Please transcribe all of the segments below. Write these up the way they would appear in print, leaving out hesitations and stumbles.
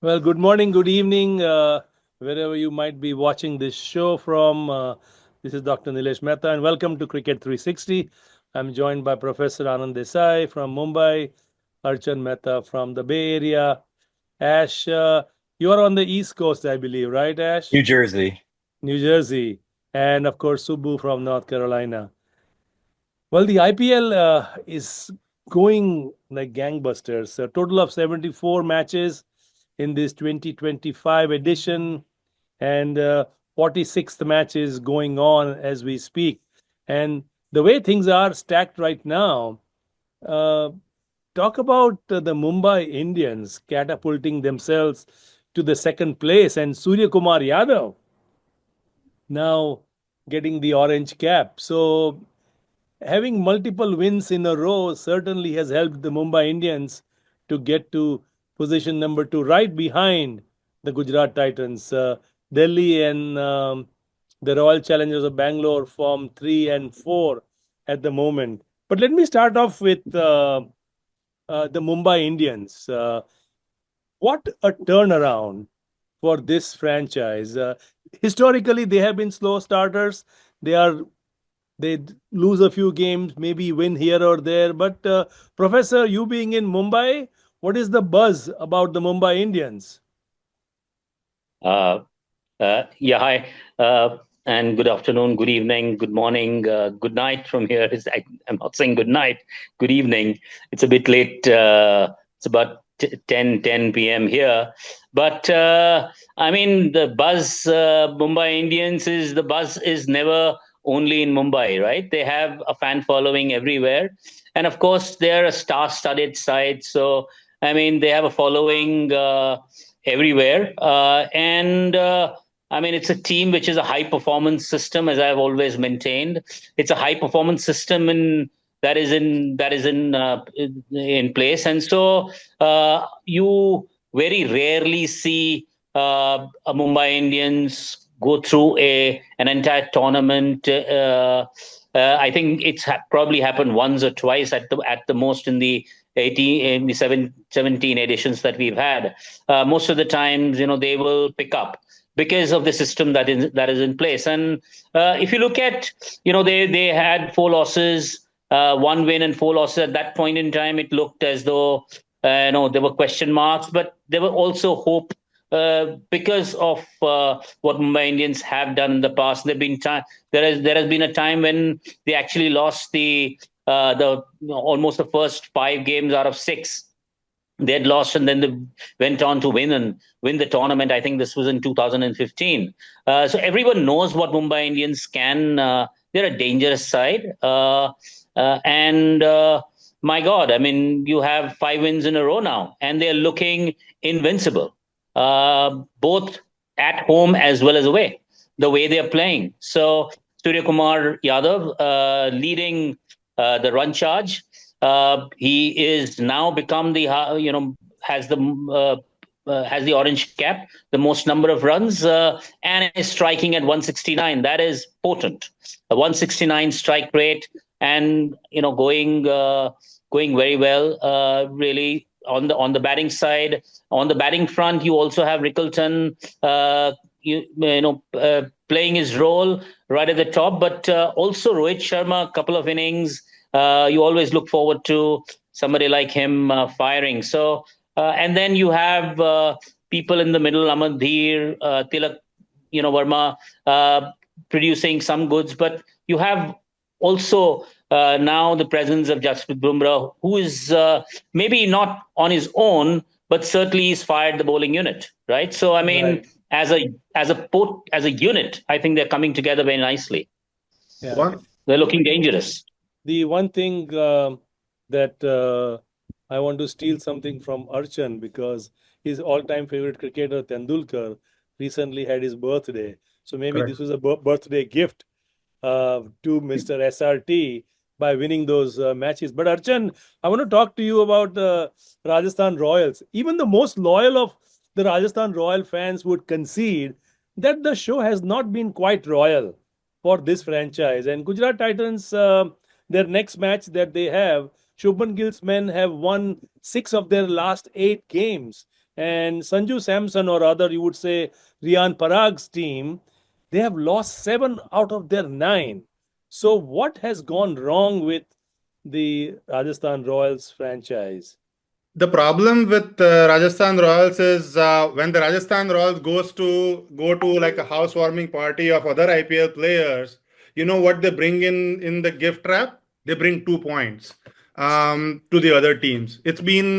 Well, good morning, good evening, wherever you might be watching this show from. This is Dr. Nilesh Mehta, and welcome to Cricket 360. I'm joined by Professor Anand Desai from Mumbai, Archan Mehta from the Bay Area. Ash, you are on the East Coast, I believe, right, New Ash? Jersey. New Jersey. And of course, Subbu from North Carolina. Well, the IPL is going like gangbusters. A total of 74 matches in this 2025 edition, and 46th match is going on as we speak. And the way things are stacked right now, uh, talk about the Mumbai Indians catapulting themselves to the second place, and Surya Kumar Yadav now getting the orange cap. So having multiple wins in a row certainly has helped the Mumbai Indians to get to position number two, right behind the Gujarat Titans. Delhi and the Royal Challengers of Bangalore form 3 and 4 at the moment. But let me start off with the Mumbai Indians. What a turnaround for this franchise. Historically, they have been slow starters. They are they lose a few games, maybe win here or there. But Professor, you being in Mumbai, what is the buzz about the Mumbai Indians? Uh, yeah, hi, and good afternoon, good evening, good morning, good night from here. I'm not saying good night, good evening. It's a bit late. It's about 10 p.m. here. But I mean, the buzz, Mumbai Indians, is the buzz is never only in Mumbai, right? They have a fan following everywhere. And of course, they're a star studded side. So, I mean, they have a following. Everywhere. And I mean, it's a team which is a high performance system, as I've always maintained. It's a high performance system in place, and so you very rarely see a Mumbai Indians go through a an entire tournament. I think probably happened once or twice at the most in the 18 in the 17 editions that we've had. Most of the times, they will pick up because of the system that is in place. And if you look at, they had 4 losses, 1 win and 4 losses. At that point in time, it looked as though there were question marks, but there were also hope. Because of what Mumbai Indians have done in the past, there has been a time when they actually lost the almost the first 5 games out of 6 they had lost, and then they went on to win the tournament. I think this was in 2015. So everyone knows what Mumbai Indians can. They're a dangerous side, and my God, I mean, you have 5 wins in a row now, and they're looking invincible, both at home as well as away. The way they're playing, so Surya Kumar Yadav leading the run charge. He is now become the has the orange cap, the most number of runs, and is striking at 169. That is potent. A 169 strike rate, and going very well. Really on the batting side, on the batting front, you also have Rickleton. Playing his role right at the top, but also Rohit Sharma, a couple of innings. You always look forward to somebody like him firing. So, and then you have people in the middle, Amadhir, Tilak, Verma, producing some goods, but you have also now the presence of Jasprit Bumrah, who is maybe not on his own, but certainly he's fired the bowling unit, right? So, I mean, Right. as a unit, I think they're coming together very nicely. Yeah. One, They're looking dangerous. The one thing that I want to steal something from Archan because his all-time favorite cricketer Tendulkar recently had his birthday. So maybe this correct. was a birthday gift to Mr. SRT by winning those matches. But Archan, I want to talk to you about the Rajasthan Royals. Even the most loyal of the Rajasthan Royal fans would concede that the show has not been quite royal for this franchise. And Gujarat Titans, their next match that they have, Shubman Gill's men have won 6 of their last 8 games. And Sanju Samson, or other, you would say Rian Parag's team, they have lost 7 out of their 9. So, what has gone wrong with the Rajasthan Royals franchise? The problem with Rajasthan Royals is when the Rajasthan Royals go to like a housewarming party of other IPL players. You know what they bring in the gift wrap? They bring 2 points to the other teams. It's been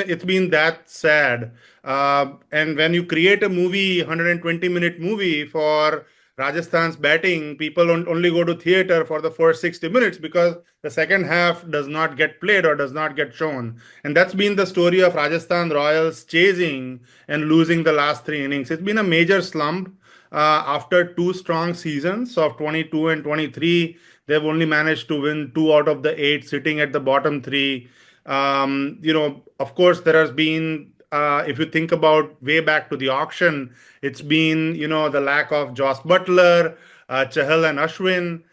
that sad. And when you create a movie, 120-minute movie for Rajasthan's batting, people only go to theater for the first 60 minutes because the second half does not get played or does not get shown. And that's been the story of Rajasthan Royals chasing and losing the last 3 innings. It's been a major slump. After two strong seasons of 22 and 23, they've only managed to win 2 out of the 8, sitting at the bottom three. Of course, there has been, if you think about way back to the auction, it's been, the lack of Joss Butler, Chahal and Ashwin.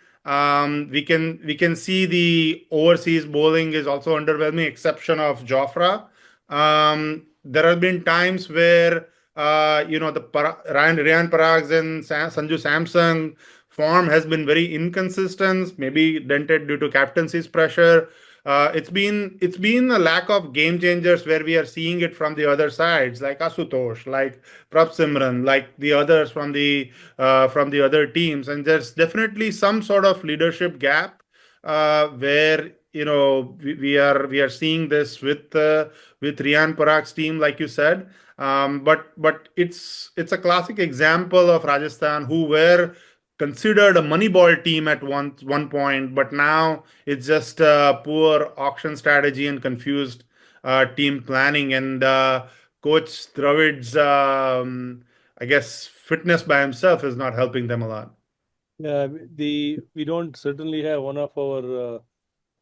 We can see the overseas bowling is also underwhelming, exception of Jofra. There have been times where Ryan Parag's and Sanju Samson form has been very inconsistent, maybe dented due to captaincy's pressure. It's been a lack of game changers where we are seeing it from the other sides, like Asutosh, like Prab Simran, like the others from the other teams, and there's definitely some sort of leadership gap where we are seeing this with Rian Parag's team, like you said. But it's a classic example of Rajasthan, who were considered a Moneyball team at one point, but now it's just poor auction strategy and confused team planning. And Coach Dravid's, I guess, fitness by himself is not helping them a lot. Yeah, we don't certainly have one of our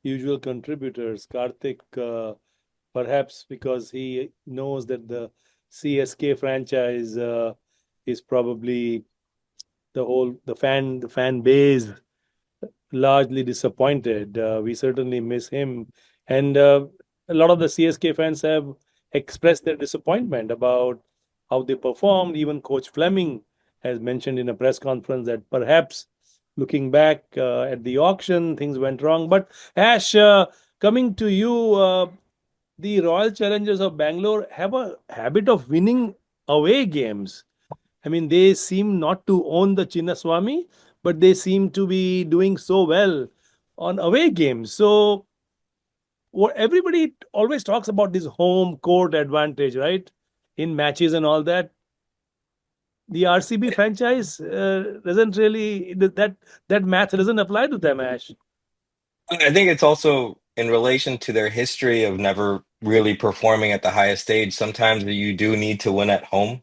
usual contributors, Karthik, perhaps because he knows that the CSK franchise is probably the fan base largely disappointed. We certainly miss him, and a lot of the CSK fans have expressed their disappointment about how they performed. Even Coach Fleming has mentioned in a press conference that perhaps looking back at the auction, things went wrong. But Ash, coming to you, the Royal Challengers of Bangalore have a habit of winning away games. I mean, they seem not to own the Chinnaswamy, but they seem to be doing so well on away games. So, what everybody always talks about this home court advantage, right? In matches and all that. The RCB franchise doesn't really that math doesn't apply to them, Ash. I think it's also in relation to their history of never really performing at the highest stage. Sometimes you do need to win at home.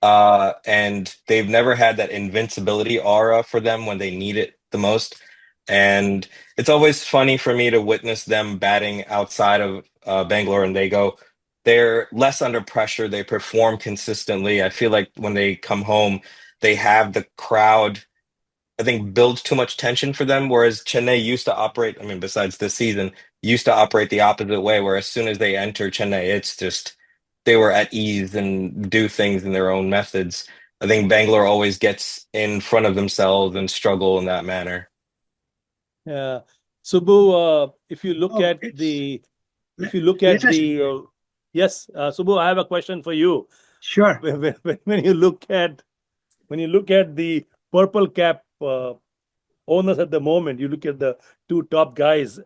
And they've never had that invincibility aura for them when they need it the most. And it's always funny for me to witness them batting outside of Bangalore, and they're less under pressure. They perform consistently. I feel like when they come home, they have the crowd, I think, builds too much tension for them. Whereas Chennai used to operate, I mean, besides this season, used to operate the opposite way, where as soon as they enter Chennai, it's just they were at ease and do things in their own methods. I think Bangalore always gets in front of themselves and struggle in that manner. Yeah, Subbu, Oh, it's if you look at latest. the yes, Subbu, I have a question for you. Sure. When you look at the purple cap owners at the moment, you look at the two top guys,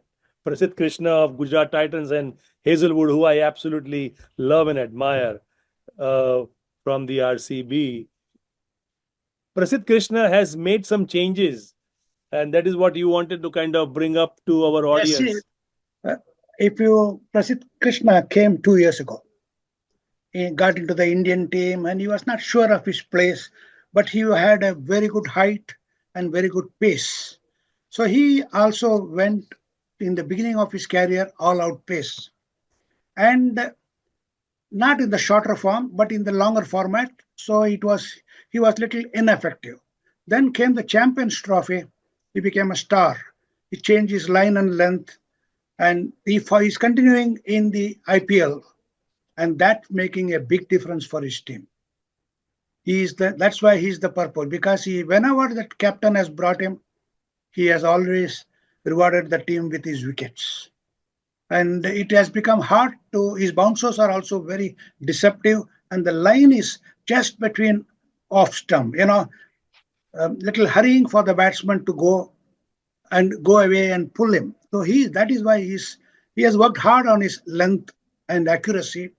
Prasidh Krishna of Gujarat Titans and Hazelwood, who I absolutely love and admire uh, from the RCB. Prasidh Krishna has made some changes, and that is what you wanted to kind of bring up to our Yes, see, audience. if you Prasidh Krishna came 2 years ago, he got into the Indian team and he was not sure of his place, but he had a very good height and very good pace. So he also went in the beginning of his career all out pace, and not in the shorter form, but in the longer format. So he was little ineffective. Then came the Champions Trophy. He became a star. He changed his line and length, and he's continuing in the IPL. and that making a big difference for his team. That's why he's the purple, because whenever that captain has brought him, he has always rewarded the team with his wickets. And it has become hard to, his bouncers are also very deceptive, and the line is just between off stump, a little hurrying for the batsman to go away and pull him. So that is why he has worked hard on his length and accuracy,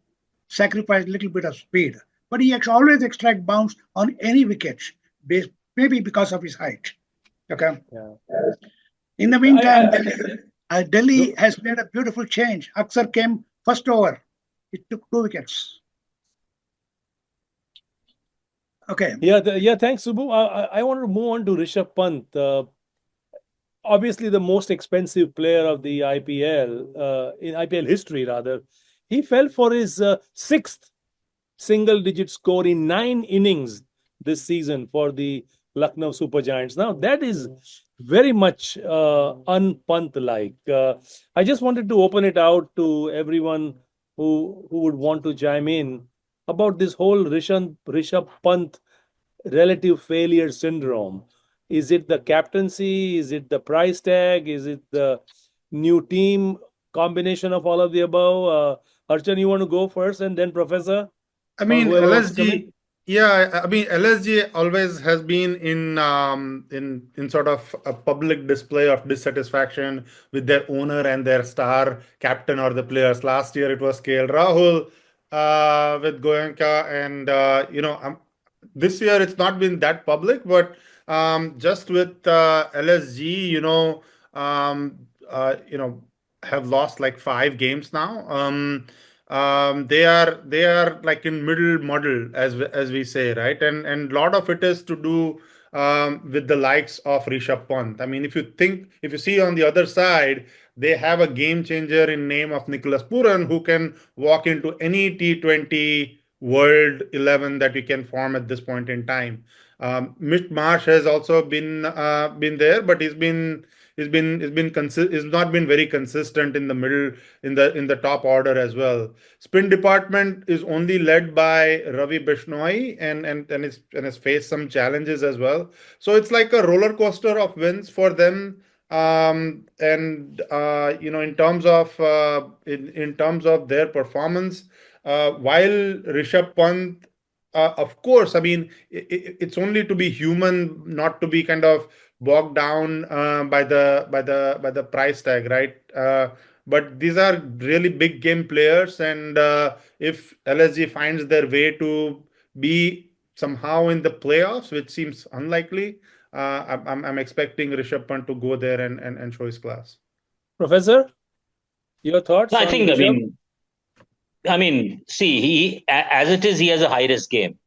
sacrificed a little bit of speed. But he always extract bounce on any wicket, maybe because of his height. Okay. Yeah. In the meantime, Delhi Go- has made a beautiful change. Aksar came first over. It took 2 wickets. Okay. Yeah, thanks, Subbu. I want to move on to Rishabh Pant. Obviously the most expensive player of the IPL, in IPL history rather. He fell for his sixth single-digit score in 9 innings this season for the Lucknow Super Giants. Now that is very much un-Pant-like. I just wanted to open it out to everyone who would want to chime in about this whole Rishabh Pant relative failure syndrome. Is it the captaincy? Is it the price tag? Is it the new team? Combination of all of the above? Archan, you want to go first and then Professor I or mean, whoever wants to come LSG, in? yeah, I mean, LSG always has been in sort of a public display of dissatisfaction with their owner and their star captain or the players. Last year it was KL Rahul with Goenka, and this year it's not been that public, but just with LSG, have lost like 5 games now. They are like in middle model, as we say, right? And lot of it is to do with the likes of Rishabh Pant. I mean, if you see on the other side, they have a game changer in name of Nicholas Puran, who can walk into any T20 World 11 that we can form at this point in time. Mitch Marsh has also been there, but he's not been very consistent in the middle, in the top order as well. Spin department is only led by Ravi Bishnoi, and has faced some challenges as well. So it's like a roller coaster of wins for them. And in terms of their performance, while Rishabh Pant, of course, I mean, it's only to be human, not to be kind of bogged down by the price tag, right? But these are really big game players, and if LSG finds their way to be somehow in the playoffs, which seems unlikely, I'm expecting Rishabh Pant to go there and show his class. Professor, your thoughts I on think, Rishabh? see, as it is, he has a high risk game.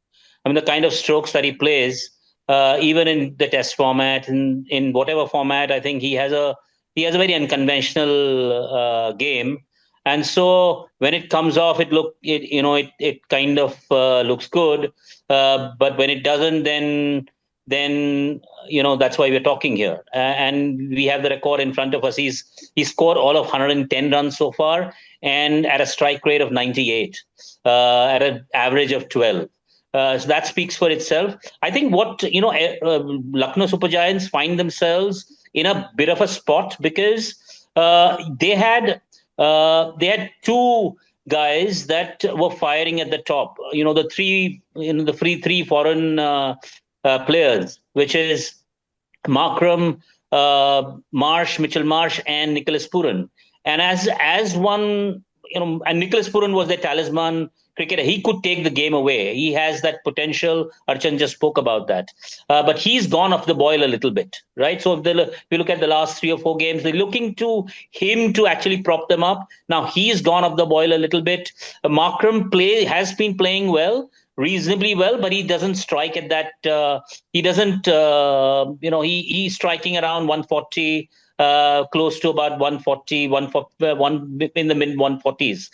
I mean, the kind of strokes that he plays, even in the test format and in whatever format, I think he has a very unconventional game. And so when it comes off, it kind of looks good. But when it doesn't, then that's why we're talking here. And we have the record in front of us. He's scored all of 110 runs so far, and at a strike rate of 98, at an average of 12. So that speaks for itself. I think what Lucknow Super Giants find themselves in a bit of a spot, because they had two guys that were firing at the top. The three foreign players, which is Markram, Mitchell Marsh, and Nicholas Puran. And as one, and Nicholas Puran was their talisman cricketer. He could take the game away. He has that potential. Archan just spoke about that. But he's gone off the boil a little bit, right? So if you look at the last 3 or 4 games, they're looking to him to actually prop them up. Now he's gone off the boil a little bit. Markram has been playing well, reasonably well, but he doesn't strike at that. He doesn't. He's striking around 140, close to about 140, 140, in the mid 140s.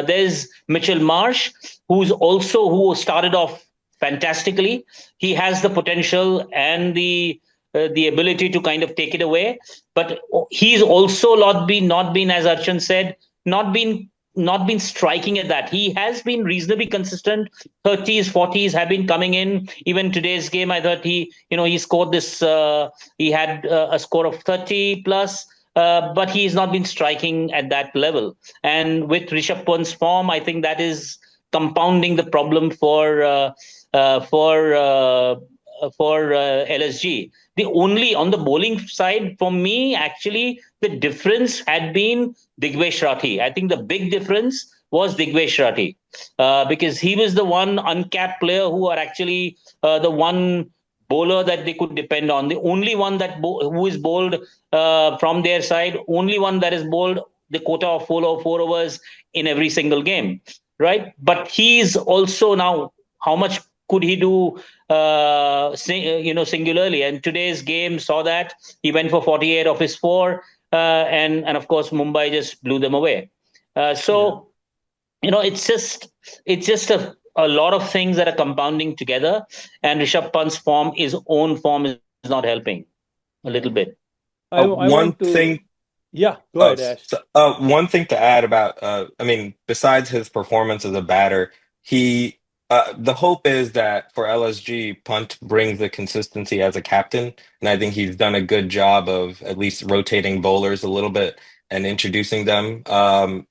There's Mitchell Marsh, who started off fantastically. He has the potential and the ability to kind of take it away, but he's also not been, as Archan said, not been not been striking at that. He has been reasonably consistent. 30s, 40s have been coming in. Even today's game, I thought he scored this. He had a score of 30 plus. But he's not been striking at that level. And with Rishabh Pant's form, I think that is compounding the problem for LSG. The only on the bowling side for me, actually, the difference had been Digvesh Rathi. I think the big difference was Digvesh Rathi because he was the one uncapped player who are actually the one bowler that they could depend on. The only one who is bowled from their side, only one that is bowled the quota of four overs in every single game, right? But he's also now, how much could he do singularly? And today's game saw that he went for 48 of his four, and of course Mumbai just blew them away. So it's just a lot of things that are compounding together, and Rishabh Pant's own form is not helping a little bit. I One want to. thing Yeah, go Oh, ahead, Ash. one thing to add about, I mean, besides his performance as a batter, the hope is that for LSG, Punt brings the consistency as a captain, and I think he's done a good job of at least rotating bowlers a little bit and introducing them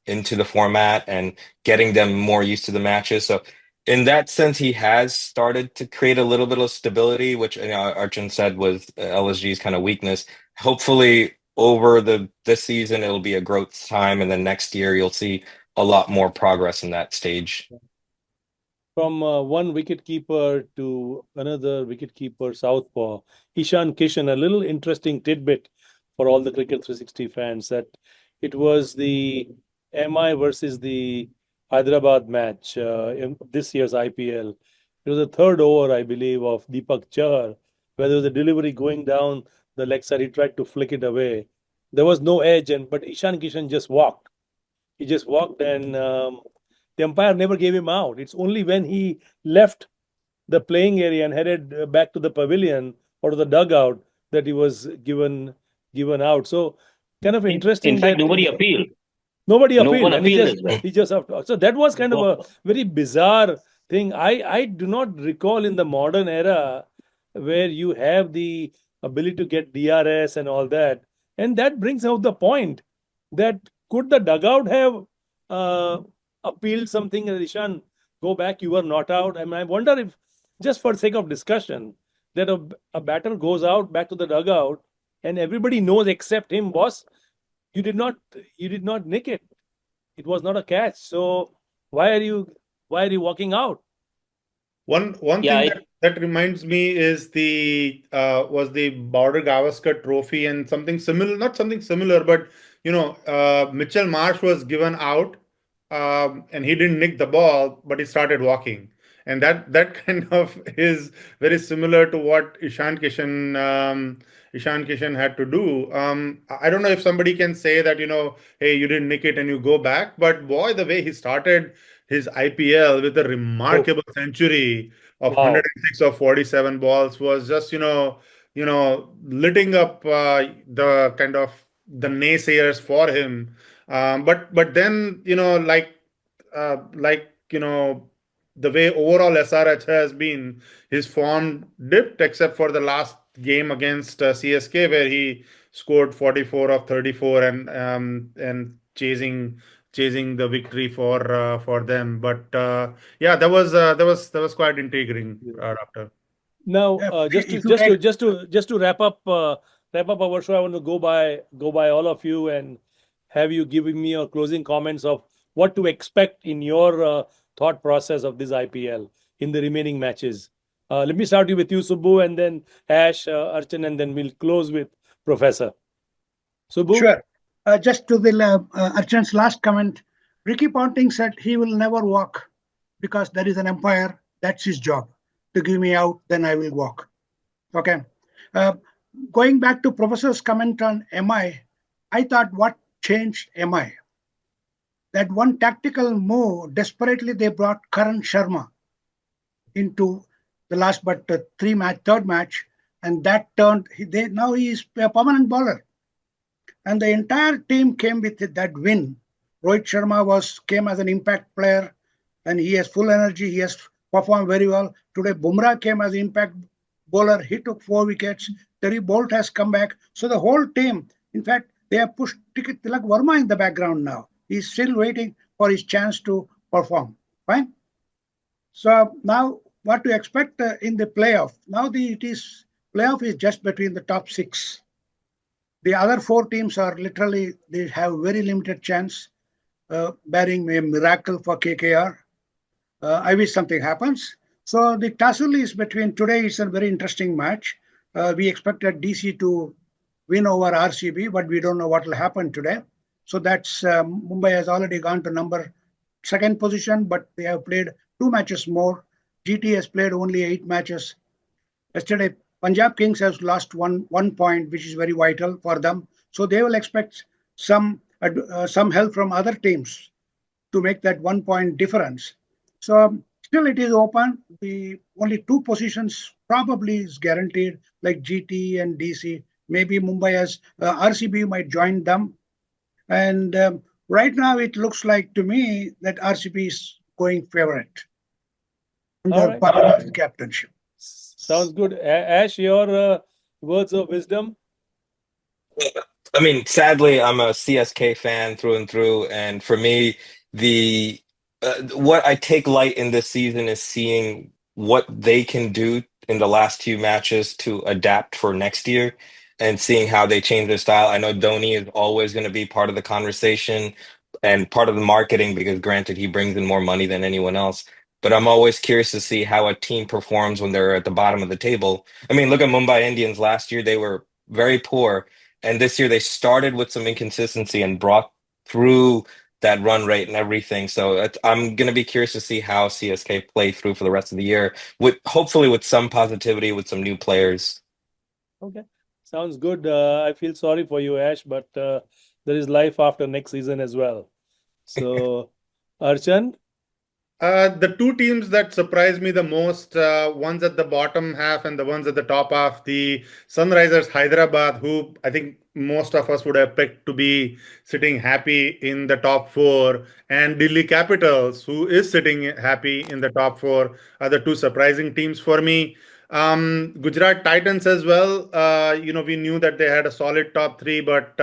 into the format and getting them more used to the matches. So, in that sense, he has started to create a little bit of stability, which Archan said was LSG's kind of weakness. Hopefully over this season it'll be a growth time, and then next year you'll see a lot more progress in that stage. From one wicket keeper to another wicket keeper, southpaw, Ishan Kishan. A little interesting tidbit for all the Cricket 360 fans that it was the MI versus the Hyderabad match in this year's IPL. It was the third over, I believe, of Deepak Chahar, where there was a delivery going down the leg side. He tried to flick it away. There was no edge, but Ishan Kishan just walked. He just walked, and the umpire never gave him out. It's only when he left the playing area and headed back to the pavilion or to the dugout that he was given out. So kind of In interesting fact, that nobody appealed. nobody No one appealed, and appealed as well. he just so that was kind of a very bizarre thing. I do not recall in the modern era where you have the ability to get DRS and all that, and that brings out the point that could the dugout have uh, appealed something, Ishan, go back, you were not out. I mean, I wonder if, just for sake of discussion, that a batter goes out back to the dugout and everybody knows except him, boss, you did not nick it. It was not a catch. So why are you walking out? One Yeah, thing that reminds me is the was the Border Gavaskar Trophy and something similar, not something similar, but Mitchell Marsh was given out, and he didn't nick the ball, but he started walking, and that kind of is very similar to what Ishan Kishan had to do. I don't know if somebody can say that hey, you didn't nick it and you go back, but boy, the way he started his IPL with a Oh, remarkable century of wow. 106 of 47 balls was just lighting up the kind of the naysayers for him. But then the way overall SRH has been, his form dipped except for the last game against CSK where he scored 44 of 34 and chasing the victory for them. But yeah, that was quite intriguing after. Now, Yeah, just to if you just to take just to wrap up our show, I want to go by all of you and have you giving me your closing comments of what to expect in your thought process of this IPL in the remaining matches. Let me start with you, Subbu, and then Ash, Archan, and then we'll close with Professor. Subbu? Sure. Just to the Archan's last comment, Ricky Ponting said he will never walk because there is an umpire. That's his job to give me out. Then I will walk. Okay. Uh, Going back to Professor's comment on MI, I thought what changed MI? That one tactical move, desperately they brought Karan Sharma into the last but third match, and that turned. Now he is a permanent bowler, and the entire team came with that win. Rohit Sharma came as an impact player, and he has full energy. He has performed very well. Today, Bumrah came as an impact bowler. He took 4 wickets. Terry Bolt has come back. So the whole team, in fact, they have pushed Tilak Verma in the background now. He's still waiting for his chance to perform. Fine. So now, what to expect in the playoff? Now playoff is just between the top 6. The other 4 teams are literally, they have very limited chance, barring a miracle for KKR. I wish something happens. So the tussle is between, today is a very interesting match. We expected DC to win over RCB, but we don't know what will happen today. So that's Mumbai has already gone to second position, but they have played 2 matches more. GT has played only 8 matches. Yesterday, Punjab Kings has lost one point, which is very vital for them. So they will expect some help from other teams to make that 1 point difference. So still it is open. The only 2 positions probably is guaranteed, like GT and DC. Maybe Mumbai has RCB might join them. And right now it looks like to me that RCB is going favorite under Parag's captainship. Sounds good. Ash, your words of wisdom? I mean, sadly, I'm a CSK fan through and through, and for me, the what I take light in this season is seeing what they can do in the last few matches to adapt for next year, and seeing how they change their style. I know Dhoni is always going to be part of the conversation and part of the marketing because, granted, he brings in more money than anyone else. But I'm always curious to see how a team performs when they're at the bottom of the table. I mean, look at Mumbai Indians last year; they were very poor, and this year they started with some inconsistency and brought through that run rate and everything. So I'm going to be curious to see how CSK play through for the rest of the year, with hopefully with some positivity, with some new players. Okay, sounds good. I feel sorry for you, Ash, but there is life after next season as well. So, Archan? The 2 teams that surprised me the most, ones at the bottom half and the ones at the top half, the Sunrisers Hyderabad, who I think most of us would have picked to be sitting happy in the top 4, and Delhi Capitals, who is sitting happy in the top 4, are the 2 surprising teams for me. Gujarat Titans as well. We knew that they had a solid top 3, but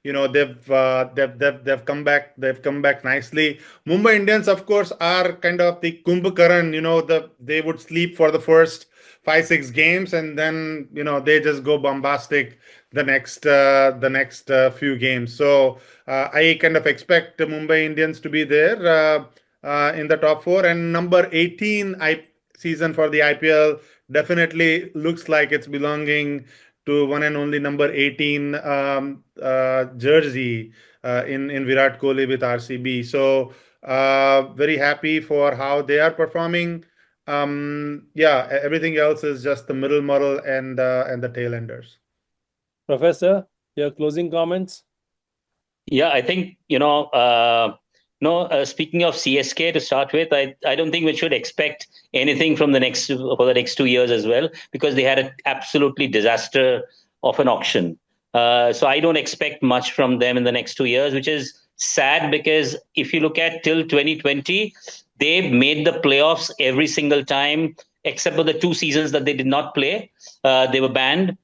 they've come back. They've come back nicely. Mumbai Indians, of course, are kind of the Kumbhakaran. They would sleep for the first 5-6 games, and then they just go bombastic the next few games. So I kind of expect the Mumbai Indians to be there in the top 4, and number 18 season for the IPL definitely looks like it's belonging to one and only number 18 jersey in Virat Kohli with RCB. So very happy for how they are performing. Yeah, everything else is just the middle model and the tail enders. Professor, your closing comments? Yeah, I think, speaking of CSK to start with, I don't think we should expect anything for the next 2 years as well, because they had an absolutely disaster of an auction. So I don't expect much from them in the next 2 years, which is sad because if you look at till 2020, they made the playoffs every single time, except for the 2 seasons that they did not play. They were banned.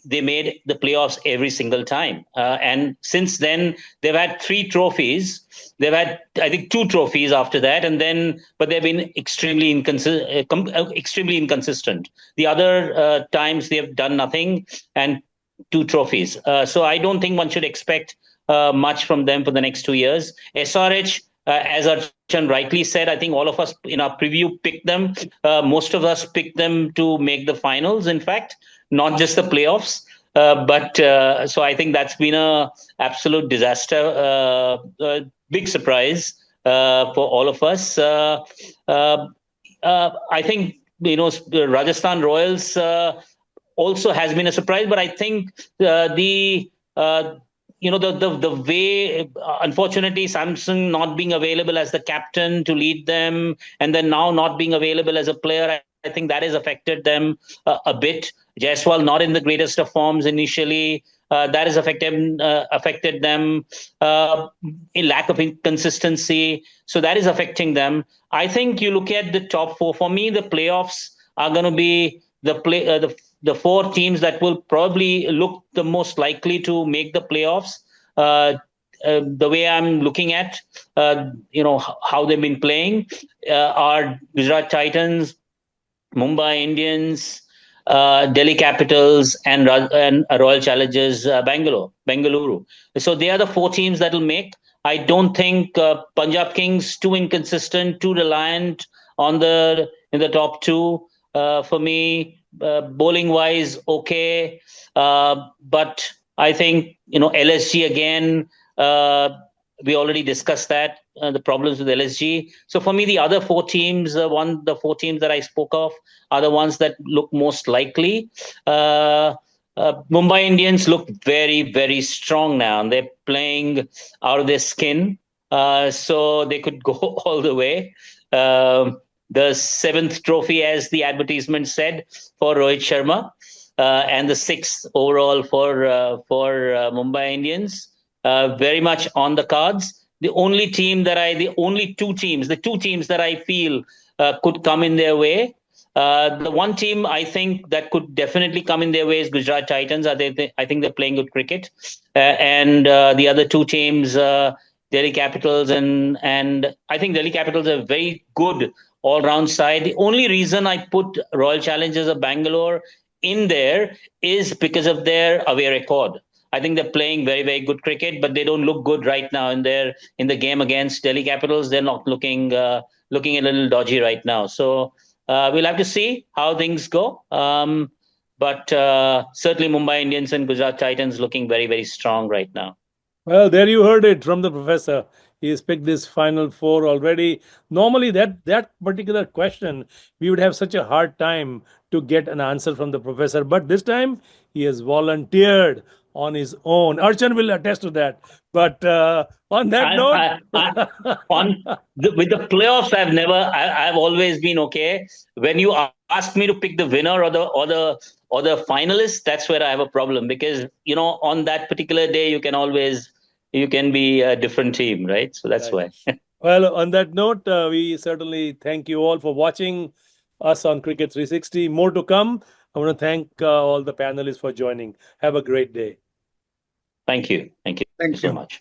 They made the playoffs every single time. And since then, they've had 3 trophies. They've had, I think, 2 trophies after that. But they've been extremely inconsistent. The other times they've done nothing and 2 trophies. So I don't think one should expect much from them for the next 2 years. SRH, as Archan rightly said, I think all of us in our preview picked them. Most of us picked them to make the finals, in fact, not just the playoffs. So I think that's been a absolute disaster, big surprise for all of us. I think Rajasthan Royals also has been a surprise, but I think the way, unfortunately, Samson not being available as the captain to lead them, and then now not being available as a player, I think that has affected them a bit. Jaiswal not in the greatest of forms initially. That has affected them in lack of consistency. So that is affecting them. I think you look at the top four. For me, the playoffs are going to be the four teams that will probably look the most likely to make the playoffs. The way I'm looking at, how they've been playing, are Gujarat Titans, Mumbai Indians, Delhi Capitals, and Royal Challengers Bengaluru. So they are the four teams that will make. I don't think Punjab Kings too inconsistent, too reliant on in the top two. For me, bowling wise, okay, but I think LSG again. We already discussed that the problems with LSG. So for me, the other four teams, the four teams that I spoke of, are the ones that look most likely. Mumbai Indians look very, very strong now, and they're playing out of their skin. So they could go all the way. The seventh trophy, as the advertisement said, for Rohit Sharma, and the sixth overall for Mumbai Indians. Very much on the cards. The only two teams that I feel could come in their way. The one team I think that could definitely come in their way is Gujarat Titans. I think they're playing good cricket, and the other two teams, Delhi Capitals and I think Delhi Capitals are very good all-round side. The only reason I put Royal Challengers of Bangalore in there is because of their away record. I think they're playing very, very good cricket, but they don't look good right now in the game against Delhi Capitals. They're not looking a little dodgy right now. So we'll have to see how things go. But certainly Mumbai Indians and Gujarat Titans looking very, very strong right now. Well, there you heard it from the professor. He has picked this final four already. Normally, that particular question, we would have such a hard time to get an answer from the professor. But this time, he has volunteered on his own. Archan will attest to that. But on that note, with the playoffs, I've always been okay. When you ask me to pick the winner or the finalist, that's where I have a problem, because on that particular day you can be a different team, right? So that's right. why. Well, on that note, we certainly thank you all for watching us on Cricket 360. More to come. I want to thank all the panelists for joining. Have a great day. Thank you. Thank you so much.